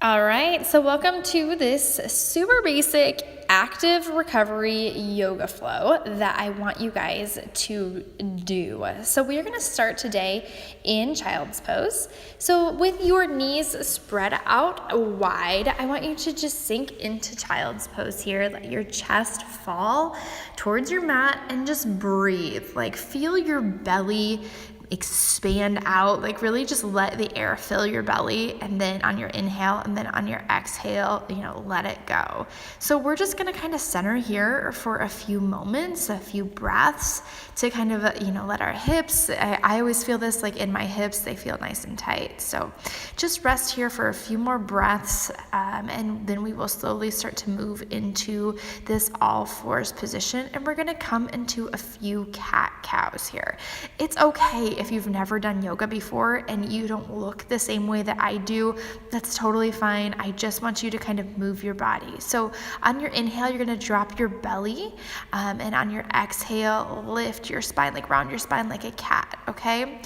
All right, so welcome to this super basic active recovery yoga flow that I want you guys to do. So we are going to start today in child's pose. So with your knees spread out wide, I want you to just sink into child's pose here. Let your chest fall towards your mat and just breathe. Like feel your belly expand out, like really just let the air fill your belly, and then on your inhale and then on your exhale, let it go. So we're just going to kind of center here for a few moments, a few breaths to kind of, let our hips, I always feel this like in my hips, they feel nice and tight. So just rest here for a few more breaths, and then we will slowly start to move into this all fours position, and we're going to come into a few cat-cows here. It's okay if you've never done yoga before and you don't look the same way that I do. That's totally fine. I just want you to kind of move your body. So on your inhale, you're going to drop your belly, and on your exhale, lift your spine, like round your spine like a cat, okay?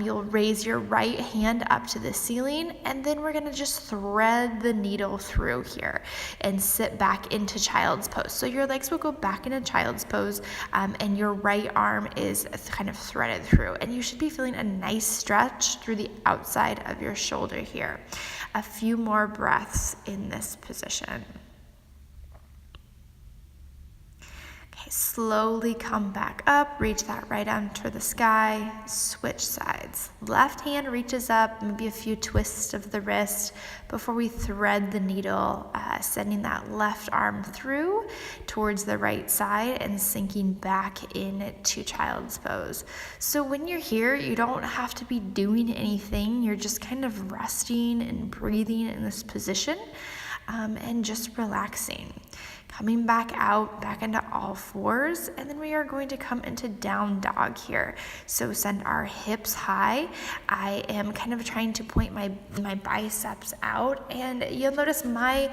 You'll raise your right hand up to the ceiling, and then we're going to just thread the needle through here and sit back into child's pose. So your legs will go back into child's pose, and your right arm is kind of threaded through, and you should be feeling a nice stretch through the outside of your shoulder here. A few more breaths in this position. Okay, slowly come back up, reach that right arm toward the sky, switch sides. Left hand reaches up, maybe a few twists of the wrist before we thread the needle, sending that left arm through towards the right side and sinking back into child's pose. So when you're here, you don't have to be doing anything. You're just kind of resting and breathing in this position, and just relaxing. Coming back out, back into all fours, and then we are going to come into down dog here. So send our hips high. I am kind of trying to point my biceps out, and you'll notice my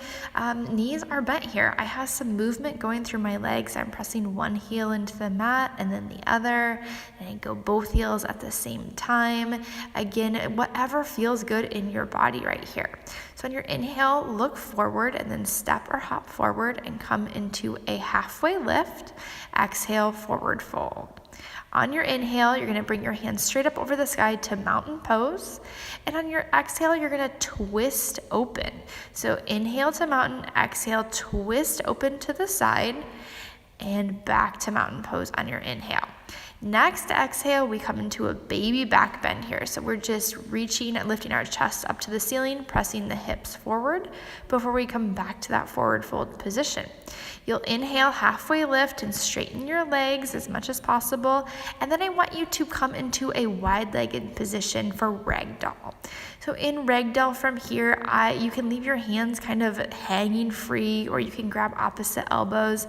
knees are bent here. I have some movement going through my legs. I'm pressing one heel into the mat and then the other, and I go both heels at the same time. Again, whatever feels good in your body right here. So on your inhale, look forward and then step or hop forward and come into a halfway lift. Exhale, forward fold. On your inhale, you're going to bring your hands straight up over the sky to mountain pose. And on your exhale, you're going to twist open. So inhale to mountain, exhale, twist open to the side, and back to mountain pose on your inhale. Next exhale, we come into a baby back bend here. So we're just reaching and lifting our chest up to the ceiling, pressing the hips forward before we come back to that forward fold position. You'll inhale, halfway lift, and straighten your legs as much as possible. And then I want you to come into a wide-legged position for ragdoll. So in ragdoll from here, you can leave your hands kind of hanging free, or you can grab opposite elbows.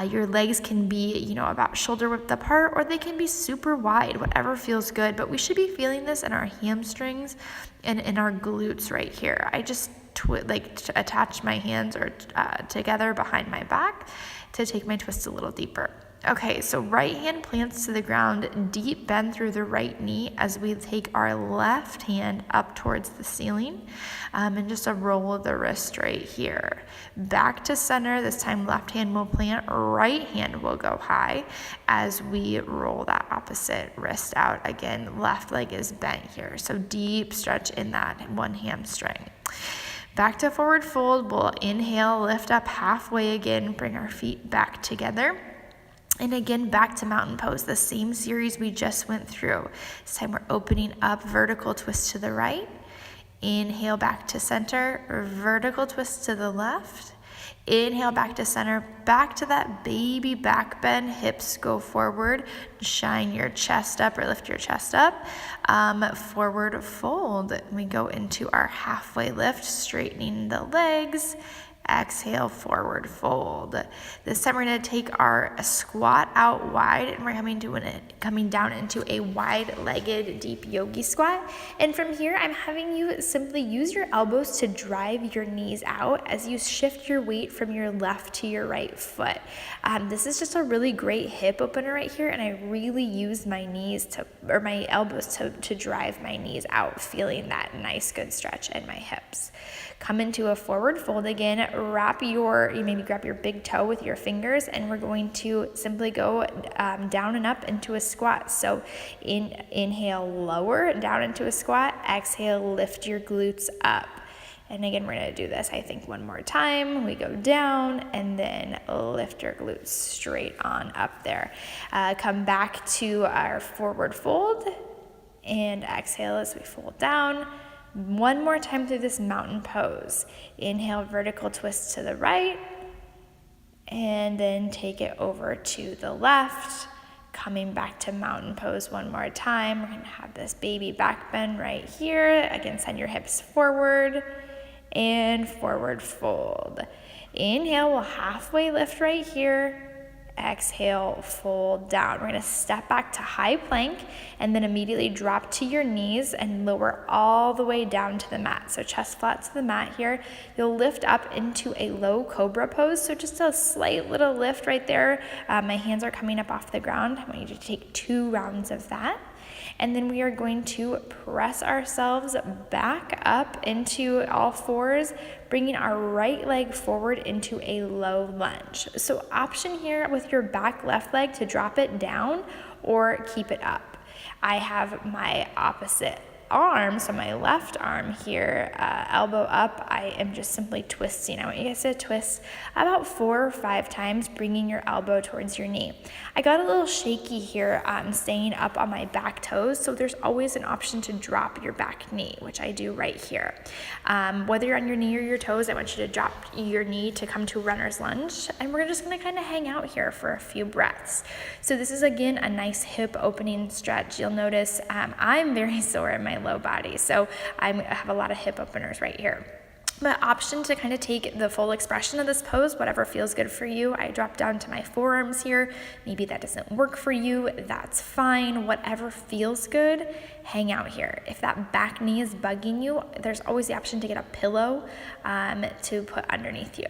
Your legs can be, about shoulder width apart, or they can be super wide, whatever feels good. But we should be feeling this in our hamstrings and in our glutes right here. I just attach my hands together behind my back to take my twist a little deeper. Okay, so right hand plants to the ground, deep bend through the right knee as we take our left hand up towards the ceiling, and just a roll of the wrist right here. Back to center, this time left hand will plant, right hand will go high as we roll that opposite wrist out. Again, left leg is bent here, so deep stretch in that one hamstring. Back to forward fold, we'll inhale, lift up halfway again, bring our feet back together. And again, back to mountain pose, the same series we just went through. This time we're opening up, vertical twist to the right. Inhale back to center, vertical twist to the left. Inhale back to center, back to that baby back bend, hips go forward, shine your chest up or lift your chest up, forward fold. We go into our halfway lift, straightening the legs. Exhale, forward fold. This time we're going to take our squat out wide, and we're coming down into a wide-legged deep yogi squat. And from here, I'm having you simply use your elbows to drive your knees out as you shift your weight from your left to your right foot. This is just a really great hip opener right here, and I really use my elbows to drive my knees out, feeling that nice good stretch in my hips. Come into a forward fold again, you maybe grab your big toe with your fingers, and we're going to simply go down and up into a squat. So inhale, lower down into a squat, exhale, lift your glutes up. And again, we're gonna do this, I think, one more time. We go down and then lift your glutes straight on up there. Come back to our forward fold and exhale as we fold down. One more time through this mountain pose. Inhale, vertical twist to the right, and then take it over to the left. Coming back to mountain pose one more time. We're gonna have this baby back bend right here. Again, send your hips forward and forward fold. Inhale, we'll halfway lift right here. Exhale, fold down. We're gonna step back to high plank and then immediately drop to your knees and lower all the way down to the mat. So chest flat to the mat here. You'll lift up into a low cobra pose. So just a slight little lift right there. My hands are coming up off the ground. I want you to take 2 rounds of that. And then we are going to press ourselves back up into all fours, bringing our right leg forward into a low lunge. So option here with your back left leg to drop it down or keep it up. I have my opposite arm, so my left arm here, elbow up, I am just simply twisting. I want you guys to twist about 4 or 5 times, bringing your elbow towards your knee. I got a little shaky here, staying up on my back toes, so there's always an option to drop your back knee, which I do right here. Whether you're on your knee or your toes, I want you to drop your knee to come to runner's lunge, and we're just gonna kind of hang out here for a few breaths. So this is, again, a nice hip opening stretch. You'll notice I'm very sore in my low body, so I have a lot of hip openers right here. But option to kind of take the full expression of this pose, whatever feels good for you. I drop down to my forearms here. Maybe that doesn't work for you, that's fine. Whatever feels good, hang out here. If that back knee is bugging you, there's always the option to get a pillow to put underneath you.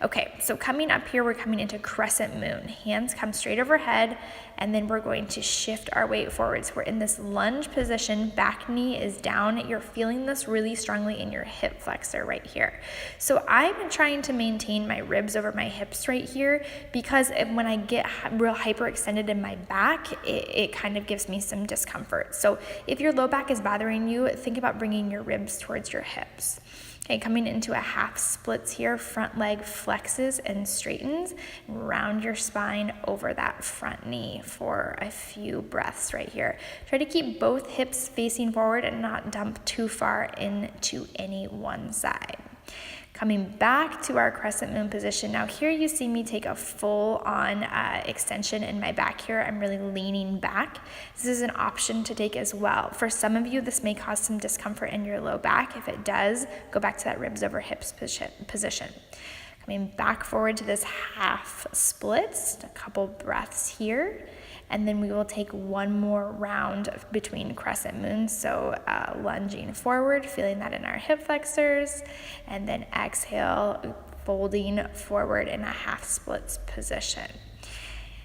Okay, so coming up here, we're coming into crescent moon. Hands come straight overhead, and then we're going to shift our weight forwards. We're in this lunge position, back knee is down. You're feeling this really strongly in your hip flexor right here. So I'm trying to maintain my ribs over my hips right here, because when I get real hyperextended in my back, it kind of gives me some discomfort. So if your low back is bothering you, think about bringing your ribs towards your hips. Okay, coming into a half splits here, front leg flexes and straightens, and round your spine over that front knee for a few breaths right here. Try to keep both hips facing forward and not dump too far into any one side. Coming back to our crescent moon position. Now here you see me take a full on extension in my back here. I'm really leaning back. This is an option to take as well. For some of you, this may cause some discomfort in your low back. If it does, go back to that ribs over hips position. Coming back forward to this half splits, a couple breaths here. And then we will take one more round between crescent moons. So lunging forward, feeling that in our hip flexors, and then exhale, folding forward in a half splits position.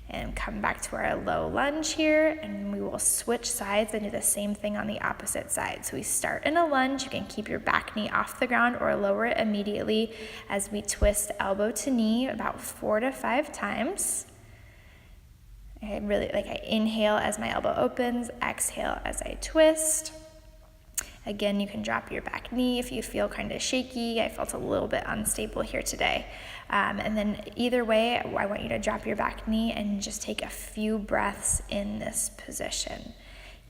And come back to our low lunge here, and we will switch sides and do the same thing on the opposite side. So we start in a lunge. You can keep your back knee off the ground or lower it immediately as we twist elbow to knee about 4 to 5 times. I inhale as my elbow opens, exhale as I twist. Again, you can drop your back knee if you feel kind of shaky. I felt a little bit unstable here today. And then either way, I want you to drop your back knee and just take a few breaths in this position.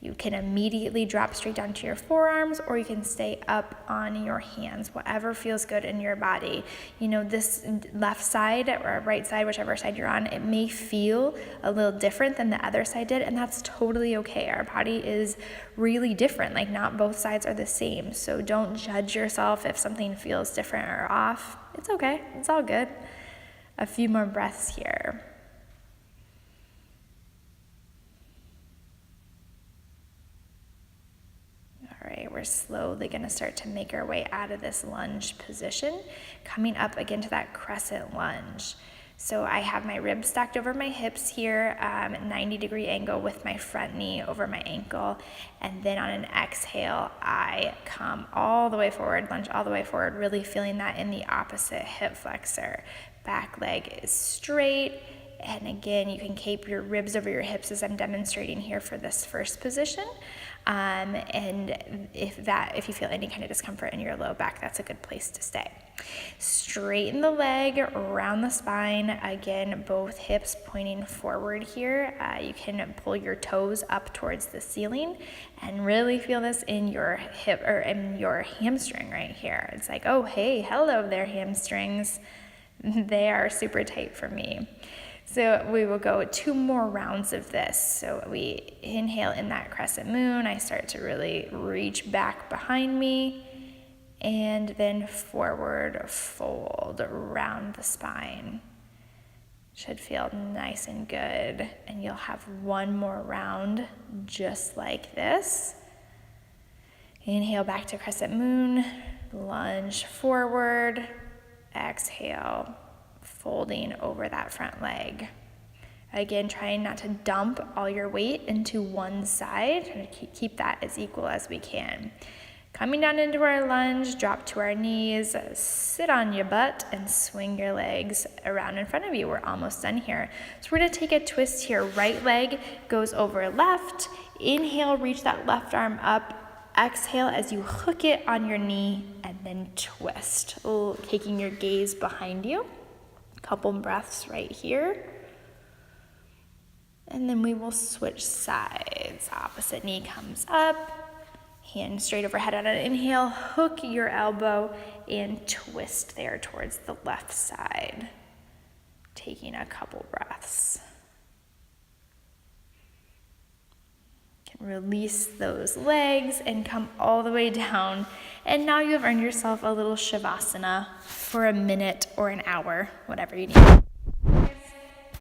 You can immediately drop straight down to your forearms, or you can stay up on your hands, whatever feels good in your body. You know, this left side or right side, whichever side you're on, it may feel a little different than the other side did, and that's totally okay. Our body is really different. Like, not both sides are the same. So don't judge yourself if something feels different or off. It's okay. It's all good. A few more breaths here. All right, we're slowly going to start to make our way out of this lunge position, coming up again to that crescent lunge. So I have my ribs stacked over my hips here, 90-degree angle with my front knee over my ankle. And then on an exhale, I come all the way forward, lunge all the way forward, really feeling that in the opposite hip flexor. Back leg is straight. And again, you can keep your ribs over your hips as I'm demonstrating here for this first position. And if you feel any kind of discomfort in your low back, that's a good place to stay. Straighten the leg around the spine. Again, both hips pointing forward here. You can pull your toes up towards the ceiling and really feel this in your hip or in your hamstring right here. It's like, oh, hey, hello there, hamstrings. They are super tight for me. So we will go 2 more rounds of this. So we inhale in that crescent moon. I start to really reach back behind me and then forward fold around the spine. Should feel nice and good. And you'll have 1 more round just like this. Inhale back to crescent moon, lunge forward, exhale, folding over that front leg. Again, trying not to dump all your weight into one side. Trying to keep that as equal as we can. Coming down into our lunge, drop to our knees, sit on your butt, and swing your legs around in front of you. We're almost done here. So we're going to take a twist here. Right leg goes over left. Inhale, reach that left arm up. Exhale as you hook it on your knee, and then twist. Taking your gaze behind you. Couple breaths right here. And then we will switch sides. Opposite knee comes up. Hand straight overhead on an inhale. Hook your elbow and twist there towards the left side. Taking a couple breaths. Can release those legs and come all the way down. And now you have earned yourself a little Shavasana for a minute or an hour, whatever you need.